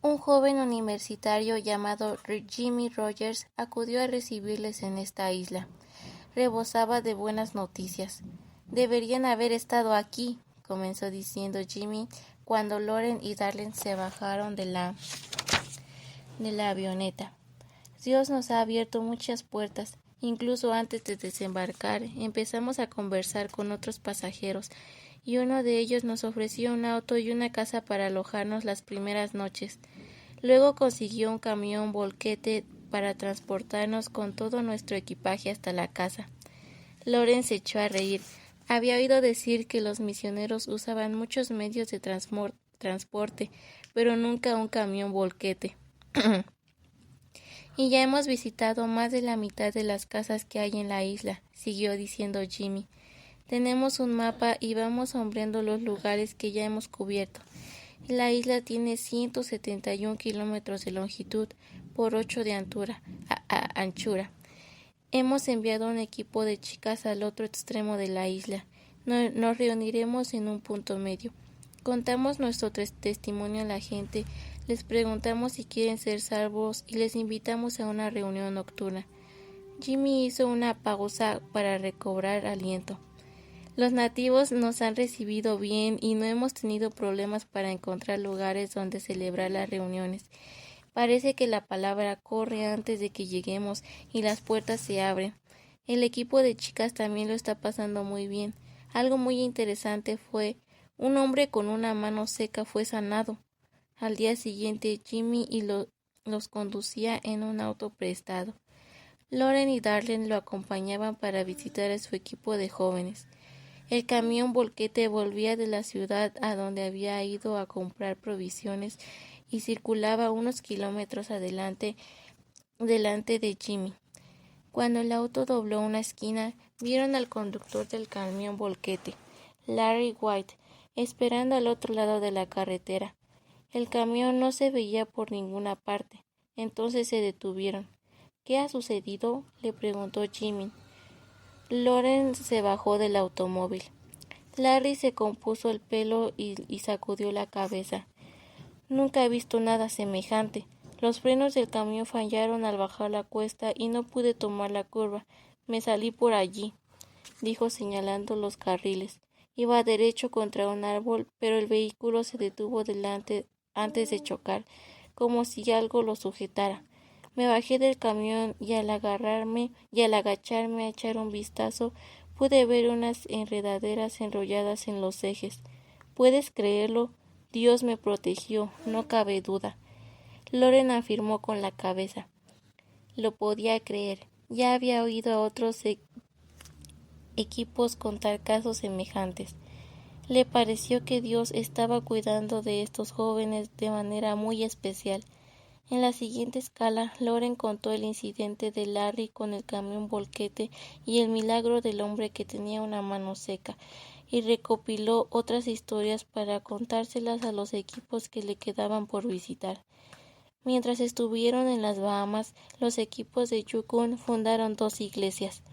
Un joven universitario llamado Jimmy Rogers acudió a recibirles en esta isla. Rebosaba de buenas noticias. «Deberían haber estado aquí», comenzó diciendo Jimmy cuando Loren y Darlene se bajaron de la avioneta. «Dios nos ha abierto muchas puertas. Incluso antes de desembarcar, empezamos a conversar con otros pasajeros y uno de ellos nos ofreció un auto y una casa para alojarnos las primeras noches. Luego consiguió un camión volquete para transportarnos con todo nuestro equipaje hasta la casa». Loren se echó a reír. Había oído decir que los misioneros usaban muchos medios de transporte, pero nunca un camión volquete. «Y ya hemos visitado más de la mitad de las casas que hay en la isla», siguió diciendo Jimmy. «Tenemos un mapa y vamos sombreando los lugares que ya hemos cubierto. La isla tiene 171 kilómetros de longitud por 8 de anchura. Hemos enviado un equipo de chicas al otro extremo de la isla. Nos reuniremos en un punto medio. Contamos nuestro testimonio a la gente, les preguntamos si quieren ser salvos y les invitamos a una reunión nocturna». Jimmy hizo una pausa para recobrar aliento. «Los nativos nos han recibido bien y no hemos tenido problemas para encontrar lugares donde celebrar las reuniones. Parece que la palabra corre antes de que lleguemos y las puertas se abren. El equipo de chicas también lo está pasando muy bien. Algo muy interesante fue, un hombre con una mano seca fue sanado. Al día siguiente, Jimmy los conducía en un auto prestado. Loren y Darlene lo acompañaban para visitar a su equipo de jóvenes. El camión volquete volvía de la ciudad a donde había ido a comprar provisiones y circulaba unos kilómetros delante de Jimmy. Cuando el auto dobló una esquina, vieron al conductor del camión volquete, Larry White, esperando al otro lado de la carretera. El camión no se veía por ninguna parte. Entonces se detuvieron. «¿Qué ha sucedido?», le preguntó Jimmy. Loren se bajó del automóvil. Larry se compuso el pelo y sacudió la cabeza. «Nunca he visto nada semejante. Los frenos del camión fallaron al bajar la cuesta y no pude tomar la curva. Me salí por allí», dijo señalando los carriles. «Iba derecho contra un árbol, pero el vehículo se detuvo delante antes de chocar, como si algo lo sujetara. Me bajé del camión y al agacharme a echar un vistazo, pude ver unas enredaderas enrolladas en los ejes. ¿Puedes creerlo? Dios me protegió, no cabe duda». Loren afirmó con la cabeza. Lo podía creer. Ya había oído a otros equipos contar casos semejantes. Le pareció que Dios estaba cuidando de estos jóvenes de manera muy especial. En la siguiente escala, Loren contó el incidente de Larry con el camión volquete y el milagro del hombre que tenía una mano seca, y recopiló otras historias para contárselas a los equipos que le quedaban por visitar. Mientras estuvieron en las Bahamas, los equipos de Yukon fundaron 2 iglesias,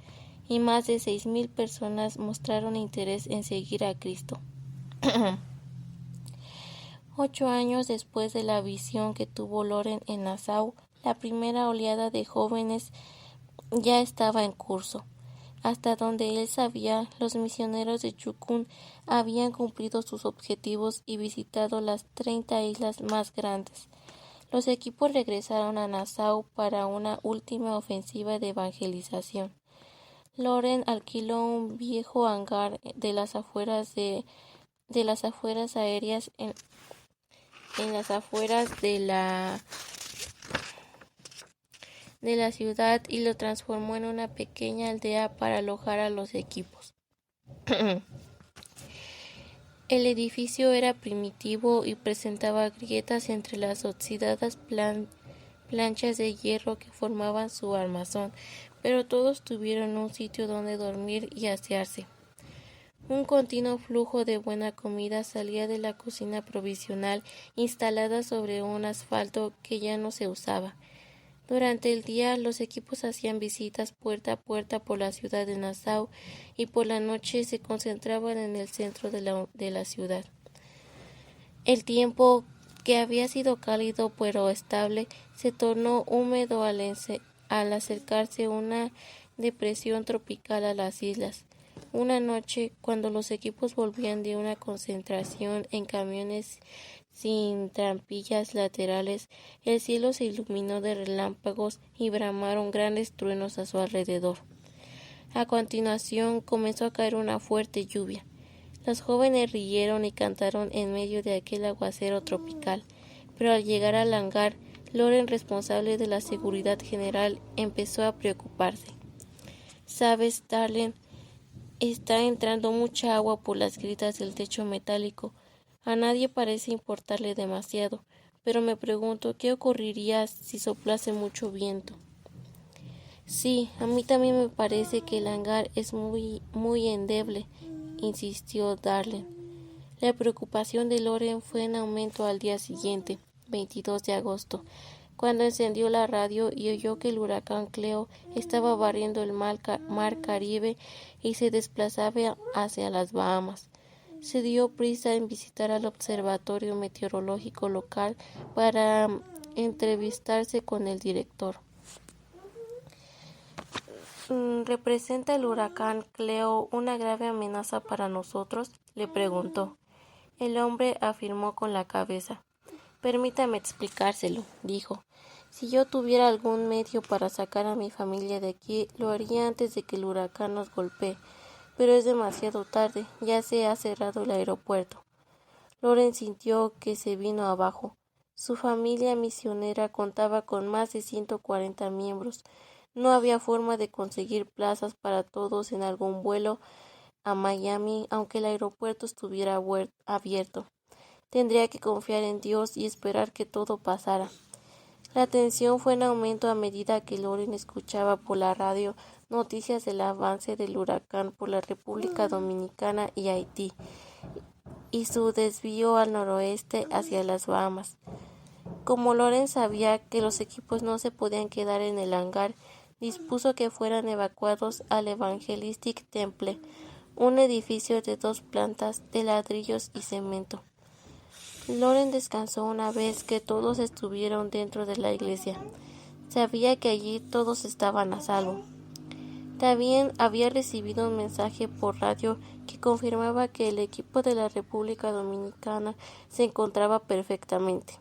y más de 6,000 personas mostraron interés en seguir a Cristo. 8 años después de la visión que tuvo Loren en Nassau, la primera oleada de jóvenes ya estaba en curso. Hasta donde él sabía, los misioneros de Yukon habían cumplido sus objetivos y visitado las 30 islas más grandes. Los equipos regresaron a Nassau para una última ofensiva de evangelización. Loren alquiló un viejo hangar de las afueras aéreas en las afueras de la ciudad y lo transformó en una pequeña aldea para alojar a los equipos. El edificio era primitivo y presentaba grietas entre las oxidadas planchas de hierro que formaban su armazón, pero todos tuvieron un sitio donde dormir y asearse. Un continuo flujo de buena comida salía de la cocina provisional instalada sobre un asfalto que ya no se usaba. Durante el día, los equipos hacían visitas puerta a puerta por la ciudad de Nassau y por la noche se concentraban en el centro de la ciudad. El tiempo que había sido cálido pero estable, se tornó húmedo al acercarse una depresión tropical a las islas. Una noche, cuando los equipos volvían de una concentración en camiones sin trampillas laterales, el cielo se iluminó de relámpagos y bramaron grandes truenos a su alrededor. A continuación comenzó a caer una fuerte lluvia. Los jóvenes rieron y cantaron en medio de aquel aguacero tropical, pero al llegar al hangar, Loren, responsable de la seguridad general, empezó a preocuparse. «¿Sabes, Darlene? Está entrando mucha agua por las grietas del techo metálico. A nadie parece importarle demasiado, pero me pregunto qué ocurriría si soplase mucho viento». «Sí, a mí también me parece que el hangar es muy endeble», insistió Darlene. La preocupación de Loren fue en aumento al día siguiente, 22 de agosto, cuando encendió la radio y oyó que el huracán Cleo estaba barriendo el mar Caribe y se desplazaba hacia las Bahamas. Se dio prisa en visitar al observatorio meteorológico local para entrevistarse con el director. «¿Representa el huracán Cleo una grave amenaza para nosotros?», le preguntó. El hombre afirmó con la cabeza. «Permítame explicárselo», dijo. «Si yo tuviera algún medio para sacar a mi familia de aquí, lo haría antes de que el huracán nos golpee, pero es demasiado tarde, ya se ha cerrado el aeropuerto». Loren sintió que se vino abajo. Su familia misionera contaba con más de 140 miembros. No había forma de conseguir plazas para todos en algún vuelo a Miami, aunque el aeropuerto estuviera abierto. Tendría que confiar en Dios y esperar que todo pasara. La tensión fue en aumento a medida que Loren escuchaba por la radio noticias del avance del huracán por la República Dominicana y Haití, y su desvío al noroeste hacia las Bahamas. Como Loren sabía que los equipos no se podían quedar en el hangar, dispuso que fueran evacuados al Evangelistic Temple, un edificio de 2 plantas de ladrillos y cemento. Loren descansó una vez que todos estuvieron dentro de la iglesia. Sabía que allí todos estaban a salvo. También había recibido un mensaje por radio que confirmaba que el equipo de la República Dominicana se encontraba perfectamente.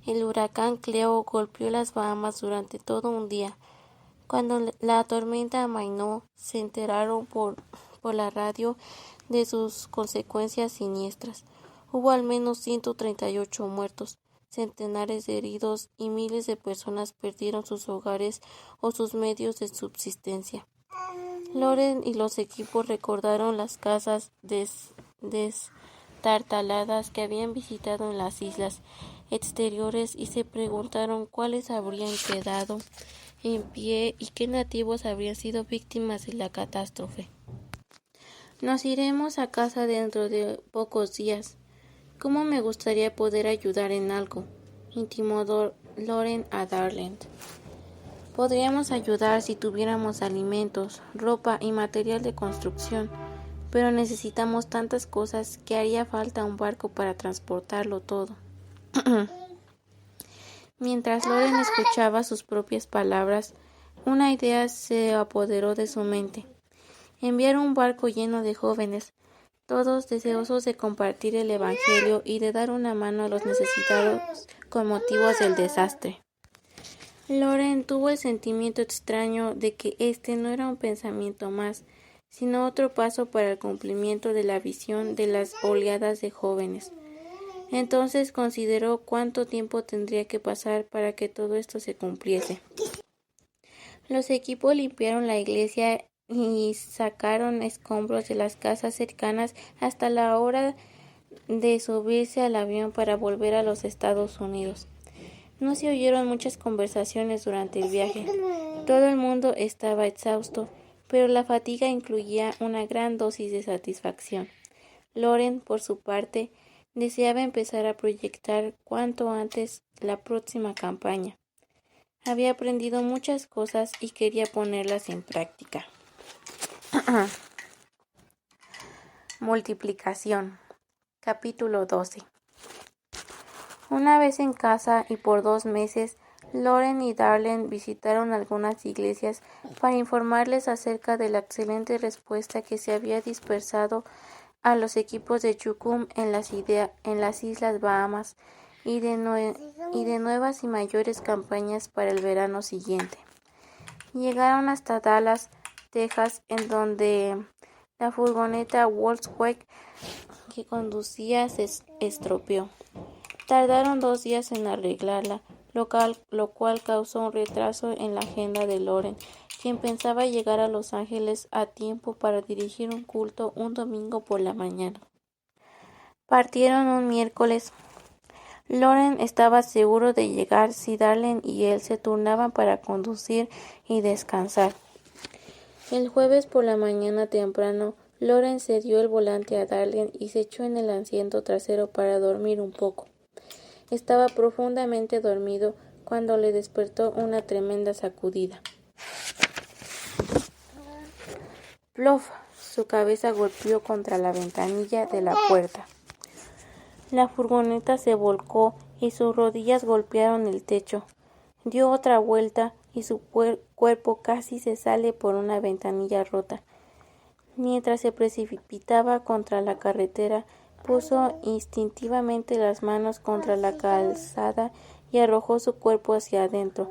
El huracán Cleo golpeó las Bahamas durante todo un día. Cuando la tormenta amainó, se enteraron por la radio de sus consecuencias siniestras. Hubo al menos 138 muertos, centenares de heridos y miles de personas perdieron sus hogares o sus medios de subsistencia. Loren y los equipos recordaron las casas destartaladas que habían visitado en las islas exteriores y se preguntaron cuáles habrían quedado en pie y qué nativos habrían sido víctimas de la catástrofe. «Nos iremos a casa dentro de pocos días. ¿Cómo me gustaría poder ayudar en algo?», intimó Loren a Darlene. «Podríamos ayudar si tuviéramos alimentos, ropa y material de construcción, pero necesitamos tantas cosas que haría falta un barco para transportarlo todo». Mientras Loren escuchaba sus propias palabras, una idea se apoderó de su mente. Enviar un barco lleno de jóvenes, todos deseosos de compartir el Evangelio y de dar una mano a los necesitados con motivos del desastre. Loren tuvo el sentimiento extraño de que este no era un pensamiento más, sino otro paso para el cumplimiento de la visión de las oleadas de jóvenes. Entonces consideró cuánto tiempo tendría que pasar para que todo esto se cumpliese. Los equipos limpiaron la iglesia y sacaron escombros de las casas cercanas hasta la hora de subirse al avión para volver a los Estados Unidos. No se oyeron muchas conversaciones durante el viaje. Todo el mundo estaba exhausto, pero la fatiga incluía una gran dosis de satisfacción. Loren, por su parte, deseaba empezar a proyectar cuanto antes la próxima campaña. Había aprendido muchas cosas y quería ponerlas en práctica. Multiplicación. Capítulo 12. Una vez en casa y por 2 meses, Loren y Darlene visitaron algunas iglesias para informarles acerca de la excelente respuesta que se había dispersado a los equipos de Yucum en las Islas Bahamas y de nuevas y mayores campañas para el verano siguiente. Llegaron hasta Dallas, Texas, en donde la furgoneta Volkswagen que conducía se estropeó. Tardaron 2 días en arreglarla, lo cual causó un retraso en la agenda de Loren, quien pensaba llegar a Los Ángeles a tiempo para dirigir un culto un domingo por la mañana. Partieron un miércoles. Loren estaba seguro de llegar si Darlene y él se turnaban para conducir y descansar. El jueves por la mañana temprano, Loren cedió el volante a Darlene y se echó en el asiento trasero para dormir un poco. Estaba profundamente dormido cuando le despertó una tremenda sacudida. ¡Plof! Su cabeza golpeó contra la ventanilla de la puerta. La furgoneta se volcó y sus rodillas golpearon el techo. Dio otra vuelta y su cuerpo casi se sale por una ventanilla rota. Mientras se precipitaba contra la carretera, puso instintivamente las manos contra la calzada y arrojó su cuerpo hacia adentro,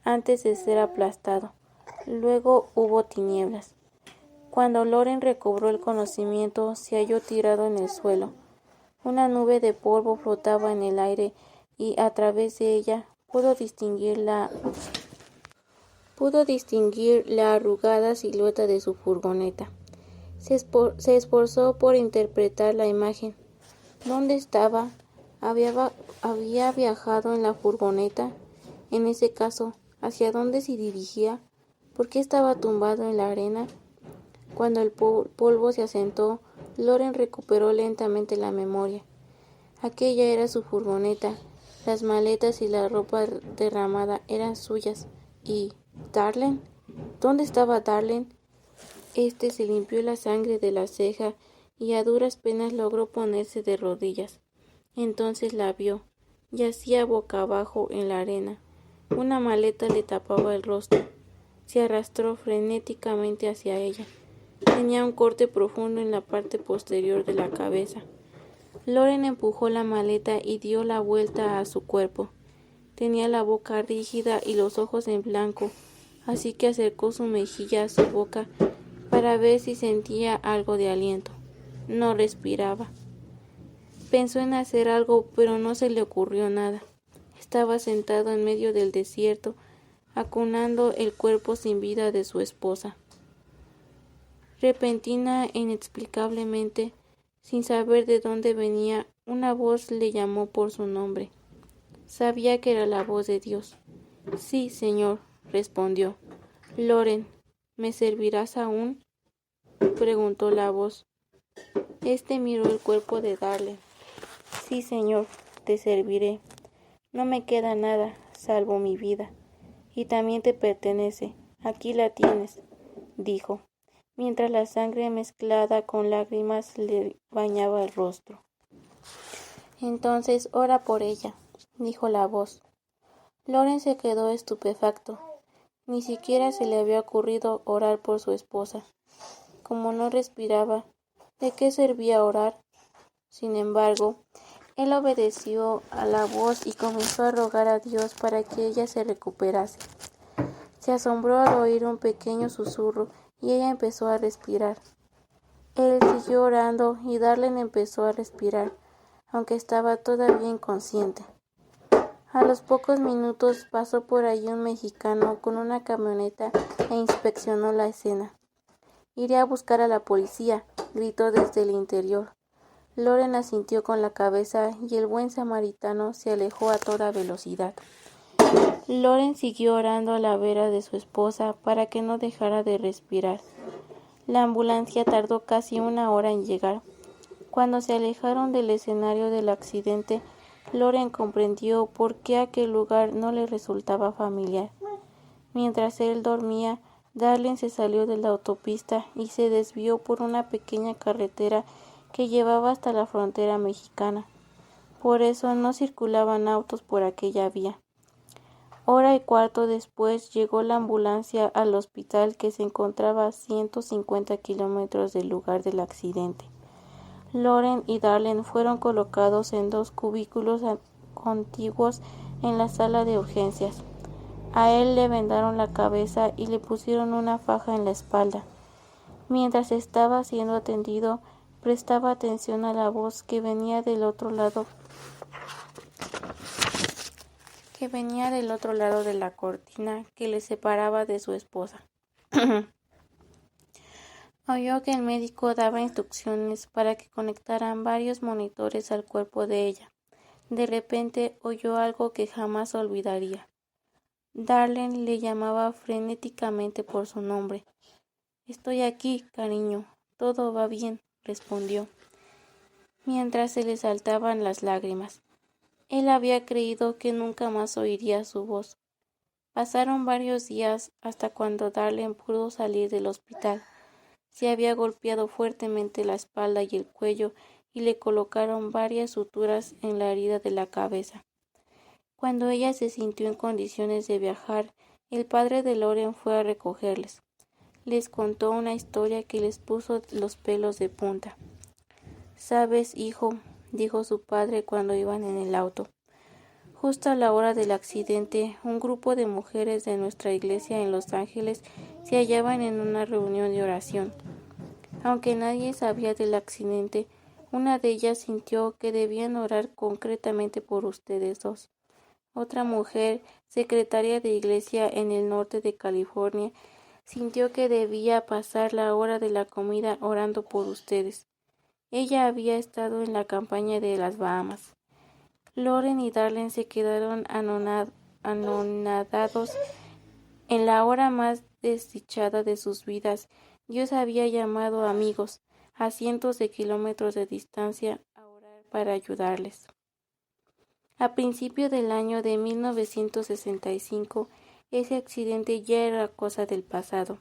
antes de ser aplastado. Luego hubo tinieblas. Cuando Loren recobró el conocimiento, se halló tirado en el suelo. Una nube de polvo flotaba en el aire y a través de ella pudo distinguir la arrugada silueta de su furgoneta. Se esforzó por interpretar la imagen. ¿Dónde estaba? ¿Había viajado en la furgoneta? En ese caso, ¿hacia dónde se dirigía? ¿Por qué estaba tumbado en la arena? Cuando el polvo se asentó, Loren recuperó lentamente la memoria. Aquella era su furgoneta. Las maletas y la ropa derramada eran suyas. ¿Y Darlene? ¿Dónde estaba Darlene? Se limpió la sangre de la ceja y a duras penas logró ponerse de rodillas. Entonces la vio. Yacía boca abajo en la arena. Una maleta le tapaba el rostro. Se arrastró frenéticamente hacia ella. Tenía un corte profundo en la parte posterior de la cabeza. Loren empujó la maleta y dio la vuelta a su cuerpo. Tenía la boca rígida y los ojos en blanco, así que acercó su mejilla a su boca para ver si sentía algo de aliento. No respiraba. Pensó en hacer algo, pero no se le ocurrió nada. Estaba sentado en medio del desierto, acunando el cuerpo sin vida de su esposa. Repentina e inexplicablemente, sin saber de dónde venía, una voz le llamó por su nombre. Sabía que era la voz de Dios. Sí, Señor, respondió. Loren, ¿me servirás aún? Preguntó la voz. Miró el cuerpo de Darlene. Sí, Señor, te serviré. No me queda nada, salvo mi vida. Y también te pertenece. Aquí la tienes, dijo, mientras la sangre mezclada con lágrimas le bañaba el rostro. Entonces ora por ella, dijo la voz. Loren se quedó estupefacto. Ni siquiera se le había ocurrido orar por su esposa. Como no respiraba, ¿de qué servía orar? Sin embargo, él obedeció a la voz y comenzó a rogar a Dios para que ella se recuperase. Se asombró al oír un pequeño susurro y ella empezó a respirar. Él siguió orando y Darlene empezó a respirar, aunque estaba todavía inconsciente. A los pocos minutos pasó por allí un mexicano con una camioneta e inspeccionó la escena. «Iré a buscar a la policía», gritó desde el interior. Loren asintió con la cabeza y el buen samaritano se alejó a toda velocidad. Loren siguió orando a la vera de su esposa para que no dejara de respirar. La ambulancia tardó casi 1 hora en llegar. Cuando se alejaron del escenario del accidente, Loren comprendió por qué aquel lugar no le resultaba familiar. Mientras él dormía, Darlene se salió de la autopista y se desvió por una pequeña carretera que llevaba hasta la frontera mexicana. Por eso no circulaban autos por aquella vía. Hora y cuarto después llegó la ambulancia al hospital, que se encontraba a 150 kilómetros del lugar del accidente. Lauren y Darlene fueron colocados en 2 cubículos contiguos en la sala de urgencias. A él le vendaron la cabeza y le pusieron una faja en la espalda. Mientras estaba siendo atendido, prestaba atención a la voz que venía del otro lado de la cortina que le separaba de su esposa. Oyó que el médico daba instrucciones para que conectaran varios monitores al cuerpo de ella. De repente oyó algo que jamás olvidaría. Darlene le llamaba frenéticamente por su nombre. «Estoy aquí, cariño. Todo va bien», respondió, mientras se le saltaban las lágrimas. Él había creído que nunca más oiría su voz. Pasaron varios días hasta cuando Darlene pudo salir del hospital. Se había golpeado fuertemente la espalda y el cuello y le colocaron varias suturas en la herida de la cabeza. Cuando ella se sintió en condiciones de viajar, el padre de Lauren fue a recogerles. Les contó una historia que les puso los pelos de punta. «¿Sabes, hijo?», dijo su padre cuando iban en el auto. «Justo a la hora del accidente, un grupo de mujeres de nuestra iglesia en Los Ángeles se hallaban en una reunión de oración. Aunque nadie sabía del accidente, una de ellas sintió que debían orar concretamente por ustedes dos. Otra mujer, secretaria de iglesia en el norte de California, sintió que debía pasar la hora de la comida orando por ustedes. Ella había estado en la campaña de las Bahamas». Lauren y Darlene se quedaron anonadados. En la hora más desdichada de sus vidas, Dios había llamado amigos a cientos de kilómetros de distancia a orar para ayudarles. A principio del año de 1965, ese accidente ya era cosa del pasado,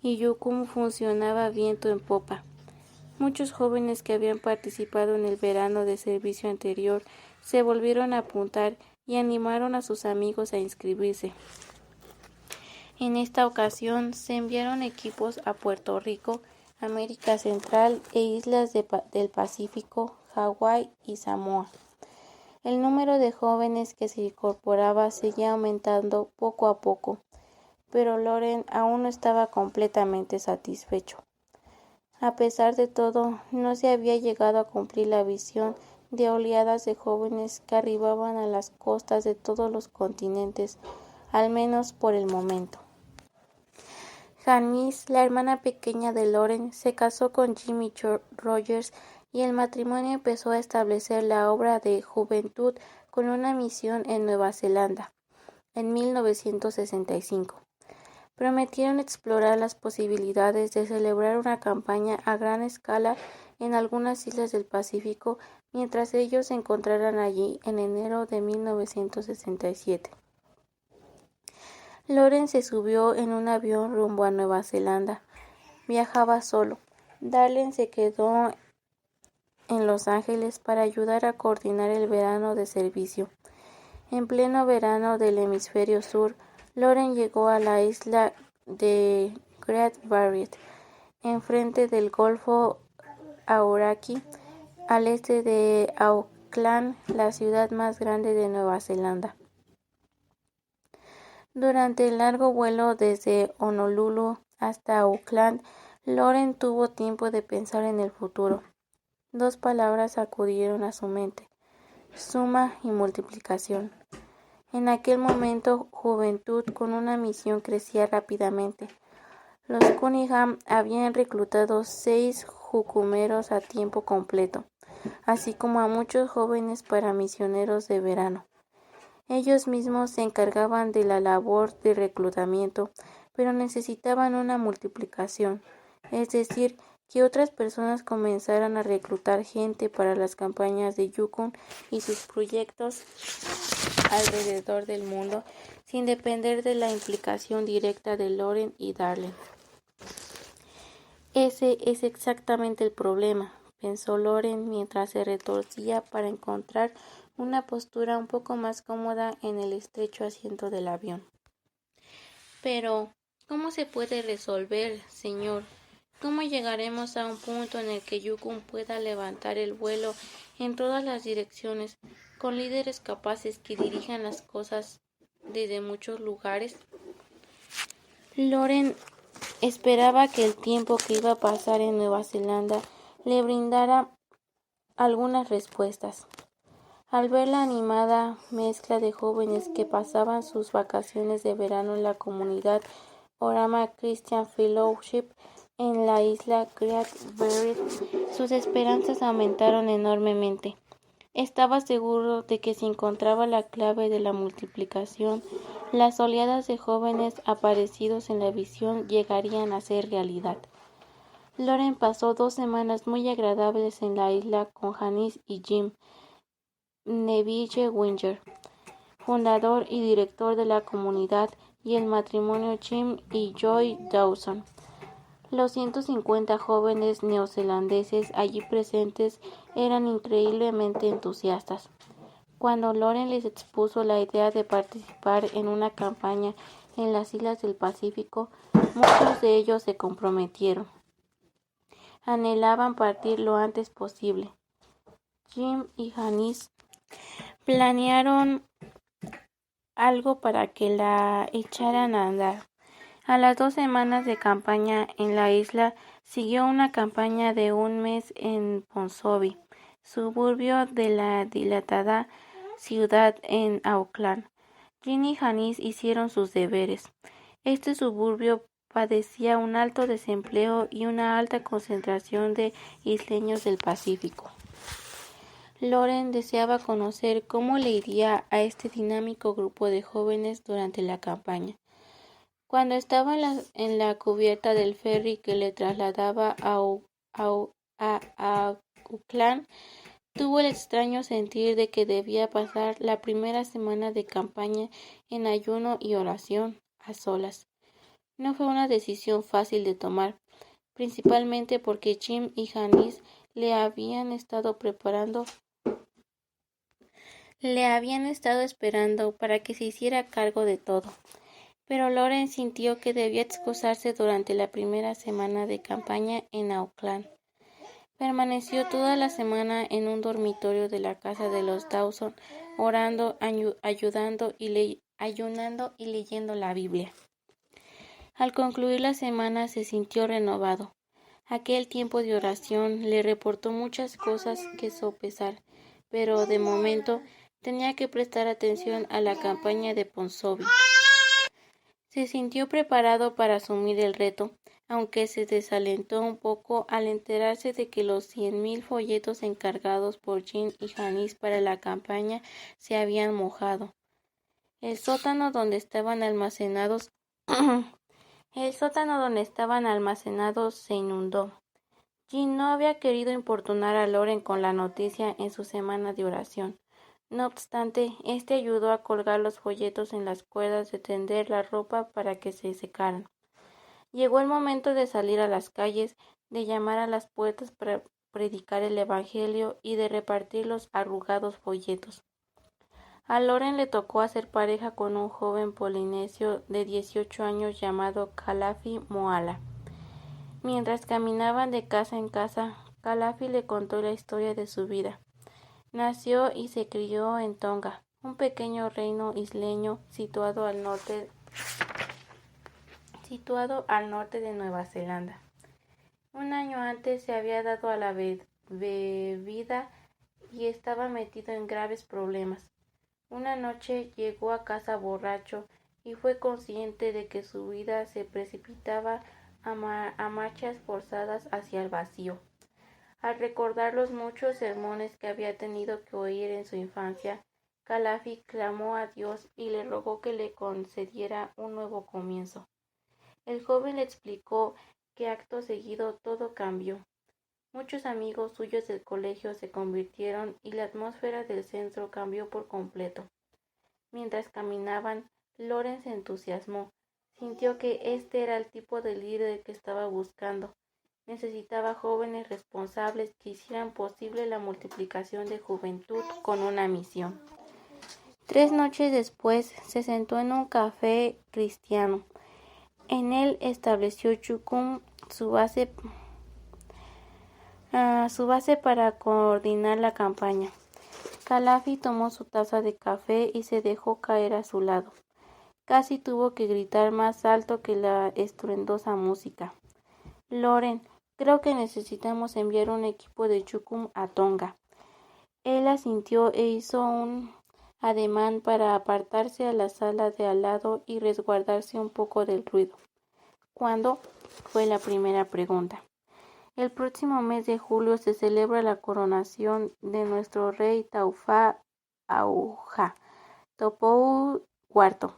y Yukon funcionaba viento en popa. Muchos jóvenes que habían participado en el verano de servicio anterior se volvieron a apuntar y animaron a sus amigos a inscribirse. En esta ocasión se enviaron equipos a Puerto Rico, América Central e islas del Pacífico, Hawái y Samoa. El número de jóvenes que se incorporaba seguía aumentando poco a poco, pero Lauren aún no estaba completamente satisfecho. A pesar de todo, no se había llegado a cumplir la visión de oleadas de jóvenes que arribaban a las costas de todos los continentes, al menos por el momento. Janice, la hermana pequeña de Lauren, se casó con Jimmy Rogers y el matrimonio empezó a establecer la obra de juventud con una misión en Nueva Zelanda, en 1965. Prometieron explorar las posibilidades de celebrar una campaña a gran escala en algunas islas del Pacífico mientras ellos se encontraran allí en enero de 1967. Lauren se subió en un avión rumbo a Nueva Zelanda. Viajaba solo. Darlene se quedó en Los Ángeles para ayudar a coordinar el verano de servicio. En pleno verano del hemisferio sur, Lauren llegó a la isla de Great Barrier, enfrente del Golfo Aoraki, al este de Auckland, la ciudad más grande de Nueva Zelanda. Durante el largo vuelo desde Honolulu hasta Auckland, Lauren tuvo tiempo de pensar en el futuro. 2 palabras acudieron a su mente: suma y multiplicación. En aquel momento, juventud con una misión crecía rápidamente. Los Cunningham habían reclutado 6 jucumeros a tiempo completo, así como a muchos jóvenes para misioneros de verano. Ellos mismos se encargaban de la labor de reclutamiento, pero necesitaban una multiplicación, es decir, que otras personas comenzaran a reclutar gente para las campañas de Yukon y sus proyectos alrededor del mundo, sin depender de la implicación directa de Lauren y Darlene. Ese es exactamente el problema, pensó Loren mientras se retorcía para encontrar una postura un poco más cómoda en el estrecho asiento del avión. Pero, ¿cómo se puede resolver, señor? ¿Cómo llegaremos a un punto en el que Yukon pueda levantar el vuelo en todas las direcciones, con líderes capaces que dirijan las cosas desde muchos lugares? Loren esperaba que el tiempo que iba a pasar en Nueva Zelanda le brindara algunas respuestas. Al ver la animada mezcla de jóvenes que pasaban sus vacaciones de verano en la comunidad Orama Christian Fellowship en la isla Great Barrier, sus esperanzas aumentaron enormemente. Estaba seguro de que si encontraba la clave de la multiplicación, las oleadas de jóvenes aparecidos en la visión llegarían a ser realidad. Loren pasó 2 semanas muy agradables en la isla con Janice y Jim Neville Winger, fundador y director de la comunidad, y el matrimonio Jim y Joy Dawson. Los 150 jóvenes neozelandeses allí presentes eran increíblemente entusiastas. Cuando Loren les expuso la idea de participar en una campaña en las islas del Pacífico, muchos de ellos se comprometieron. Anhelaban partir lo antes posible. Jim y Janice planearon algo para que la echaran a andar. A las 2 semanas de campaña en la isla siguió una campaña de 1 mes en Ponsonby, suburbio de la dilatada ciudad en Auckland. Jim y Janice hicieron sus deberes. Este suburbio padecía un alto desempleo y una alta concentración de isleños del Pacífico. Loren deseaba conocer cómo le iría a este dinámico grupo de jóvenes durante la campaña. Cuando estaba en la cubierta del ferry que le trasladaba a Auckland, tuvo el extraño sentir de que debía pasar la primera semana de campaña en ayuno y oración, a solas. No fue una decisión fácil de tomar, principalmente porque Jim y Janice le habían estado esperando para que se hiciera cargo de todo. Pero Loren sintió que debía excusarse durante la primera semana de campaña en Auckland. Permaneció toda la semana en un dormitorio de la casa de los Dawson, orando, ayunando y leyendo la Biblia. Al concluir la semana se sintió renovado. Aquel tiempo de oración le reportó muchas cosas que sopesar, pero de momento tenía que prestar atención a la campaña de Ponsonby. Se sintió preparado para asumir el reto, aunque se desalentó un poco al enterarse de que los 100,000 folletos encargados por Jim y Janice para la campaña se habían mojado. El sótano donde estaban almacenados se inundó. Jim no había querido importunar a Loren con la noticia en su semana de oración. No obstante, este ayudó a colgar los folletos en las cuerdas de tender la ropa para que se secaran. Llegó el momento de salir a las calles, de llamar a las puertas para predicar el evangelio y de repartir los arrugados folletos. A Loren le tocó hacer pareja con un joven polinesio de 18 años llamado Kalafi Moala. Mientras caminaban de casa en casa, Kalafi le contó la historia de su vida. Nació y se crió en Tonga, un pequeño reino isleño situado al norte de Nueva Zelanda. Un año antes se había dado a la bebida y estaba metido en graves problemas. Una noche llegó a casa borracho y fue consciente de que su vida se precipitaba a marchas forzadas hacia el vacío. Al recordar los muchos sermones que había tenido que oír en su infancia, Kalafi clamó a Dios y le rogó que le concediera un nuevo comienzo. El joven le explicó que acto seguido todo cambió. Muchos amigos suyos del colegio se convirtieron y la atmósfera del centro cambió por completo. Mientras caminaban, Loren se entusiasmó. Sintió que este era el tipo de líder que estaba buscando. necesitaba jóvenes responsables que hicieran posible la multiplicación de juventud con una misión. 3 noches después se sentó en un café cristiano. En él estableció Chukum su base para coordinar la campaña. Calafi tomó su taza de café y se dejó caer a su lado. Casi tuvo que gritar más alto que la estruendosa música. Loren, creo que necesitamos enviar un equipo de Chukum a Tonga. Él asintió e hizo un ademán para apartarse a la sala de al lado y resguardarse un poco del ruido. ¿Cuándo? Fue la primera pregunta. El próximo mes de julio se celebra la coronación de nuestro rey Taufa Auja Topou IV.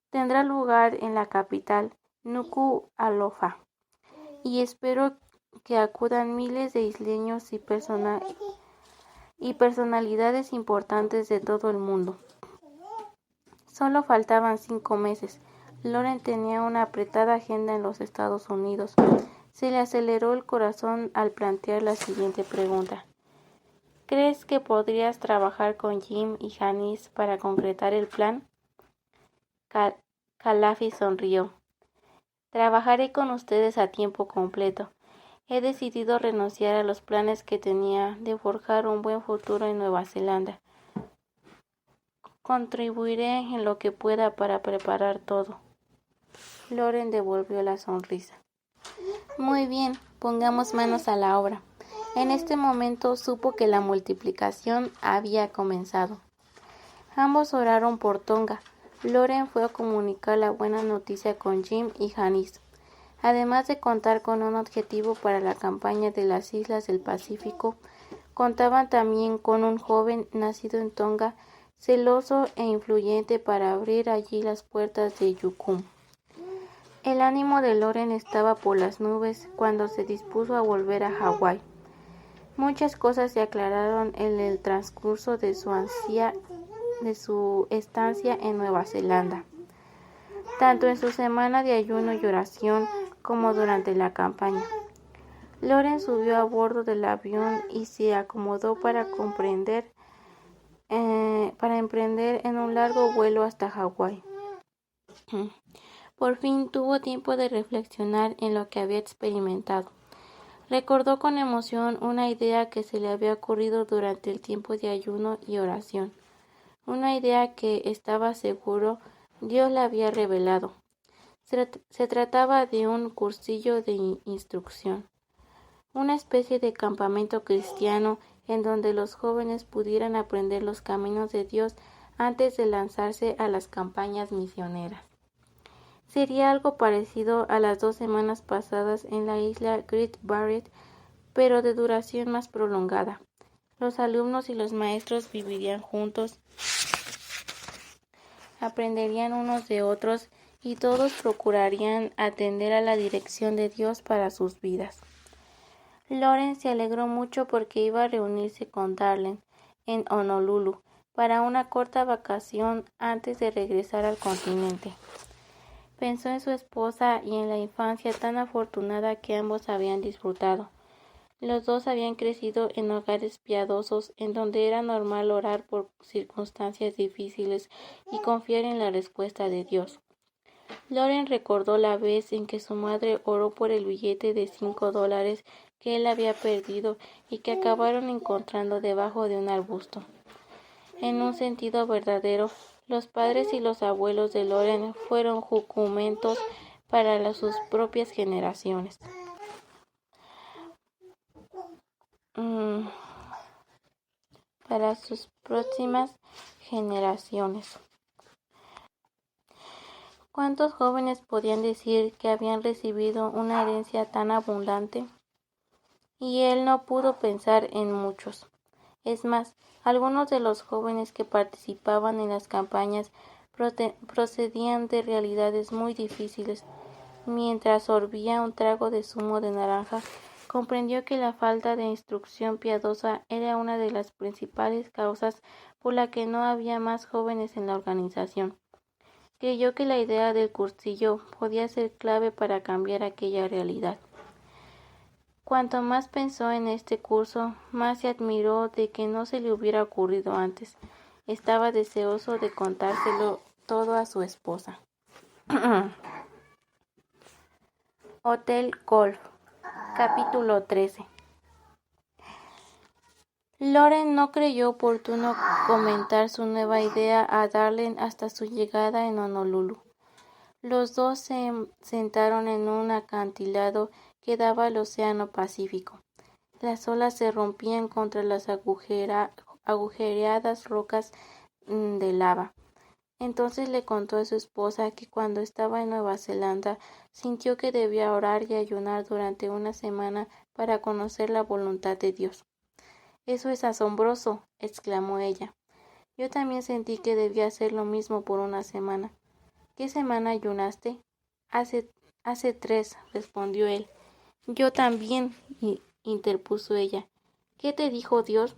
Tendrá lugar en la capital, Nuku Alofa, y espero que acudan miles de isleños y personalidades importantes de todo el mundo. Solo faltaban 5 meses. Loren tenía una apretada agenda en los Estados Unidos. Se le aceleró el corazón al plantear la siguiente pregunta. ¿Crees que podrías trabajar con Jim y Janice para concretar el plan? Calafi sonrió. Trabajaré con ustedes a tiempo completo. He decidido renunciar a los planes que tenía de forjar un buen futuro en Nueva Zelanda. Contribuiré en lo que pueda para preparar todo. Loren devolvió la sonrisa. Muy bien, pongamos manos a la obra. En este momento supo que la multiplicación había comenzado. Ambos oraron por Tonga. Loren fue a comunicar la buena noticia con Jim y Janice. Además de contar con un objetivo para la campaña de las islas del Pacífico, contaban también con un joven nacido en Tonga, celoso e influyente para abrir allí las puertas de Yucum. El ánimo de Loren estaba por las nubes cuando se dispuso a volver a Hawái. Muchas cosas se aclararon en el transcurso de su estancia en Nueva Zelanda, tanto en su semana de ayuno y oración como durante la campaña. Loren subió a bordo del avión y se acomodó para emprender en un largo vuelo hasta Hawái. Por fin tuvo tiempo de reflexionar en lo que había experimentado. Recordó con emoción una idea que se le había ocurrido durante el tiempo de ayuno y oración, una idea que, estaba seguro, Dios le había revelado. Se trataba de un cursillo de instrucción, una especie de campamento cristiano en donde los jóvenes pudieran aprender los caminos de Dios antes de lanzarse a las campañas misioneras. Sería algo parecido a las 2 semanas pasadas en la isla Great Barrier, pero de duración más prolongada. Los alumnos y los maestros vivirían juntos, aprenderían unos de otros y todos procurarían atender a la dirección de Dios para sus vidas. Loren se alegró mucho porque iba a reunirse con Darlene en Honolulu para una corta vacación antes de regresar al continente. Pensó en su esposa y en la infancia tan afortunada que ambos habían disfrutado. Los dos habían crecido en hogares piadosos en donde era normal orar por circunstancias difíciles y confiar en la respuesta de Dios. Loren recordó la vez en que su madre oró por el billete de $5 que él había perdido y que acabaron encontrando debajo de un arbusto. En un sentido verdadero, los padres y los abuelos de Loren fueron jucumentos para sus propias generaciones. Para sus próximas generaciones. ¿Cuántos jóvenes podían decir que habían recibido una herencia tan abundante? Y él no pudo pensar en muchos. Es más, algunos de los jóvenes que participaban en las campañas procedían de realidades muy difíciles. Mientras sorbía un trago de zumo de naranja, comprendió que la falta de instrucción piadosa era una de las principales causas por la que no había más jóvenes en la organización. Creyó que la idea del cursillo podía ser clave para cambiar aquella realidad. Cuanto más pensó en este curso, más se admiró de que no se le hubiera ocurrido antes. Estaba deseoso de contárselo todo a su esposa. Hotel Golf, capítulo 13. Loren no creyó oportuno comentar su nueva idea a Darlene hasta su llegada en Honolulu. Los dos se sentaron en un acantilado que daba al océano Pacífico. Las olas se rompían contra las agujereadas rocas de lava. Entonces le contó a su esposa que cuando estaba en Nueva Zelanda sintió que debía orar y ayunar durante una semana para conocer la voluntad de Dios. «Eso es asombroso», exclamó ella. «Yo también sentí que debía hacer lo mismo por una semana». «¿Qué semana ayunaste?» Hace 3, respondió él. «Yo también», interpuso ella. «¿Qué te dijo Dios?»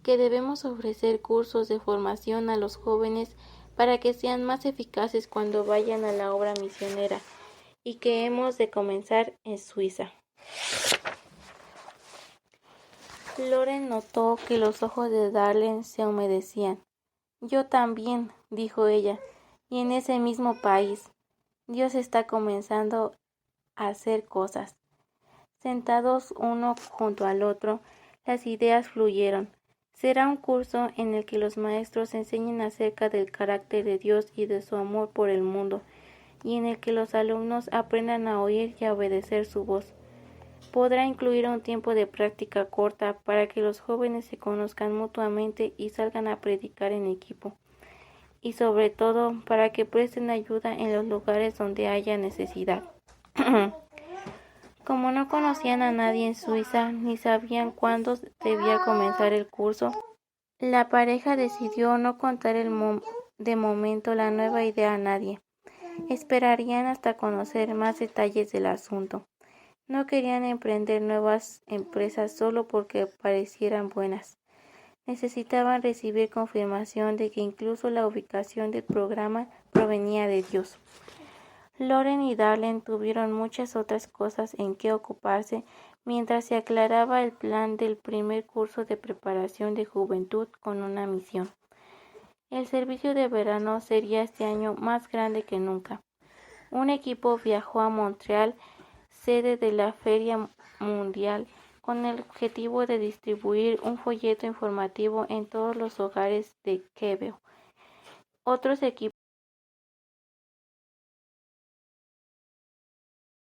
«Que debemos ofrecer cursos de formación a los jóvenes para que sean más eficaces cuando vayan a la obra misionera, y que hemos de comenzar en Suiza». Loren notó que los ojos de Darlene se humedecían. «Yo también», dijo ella, «y en ese mismo país. Dios está comenzando a hacer cosas». Sentados uno junto al otro, las ideas fluyeron. Será un curso en el que los maestros enseñen acerca del carácter de Dios y de su amor por el mundo, y en el que los alumnos aprendan a oír y a obedecer su voz. Podrá incluir un tiempo de práctica corta para que los jóvenes se conozcan mutuamente y salgan a predicar en equipo, y sobre todo para que presten ayuda en los lugares donde haya necesidad. Como no conocían a nadie en Suiza ni sabían cuándo debía comenzar el curso, la pareja decidió no contar de momento la nueva idea a nadie. Esperarían hasta conocer más detalles del asunto. No querían emprender nuevas empresas solo porque parecieran buenas. Necesitaban recibir confirmación de que incluso la ubicación del programa provenía de Dios. Loren y Darlene tuvieron muchas otras cosas en que ocuparse mientras se aclaraba el plan del primer curso de preparación de juventud con una misión. El servicio de verano sería este año más grande que nunca. Un equipo viajó a Montreal, sede de la Feria Mundial, con el objetivo de distribuir un folleto informativo en todos los hogares de Quebec. Otros equipos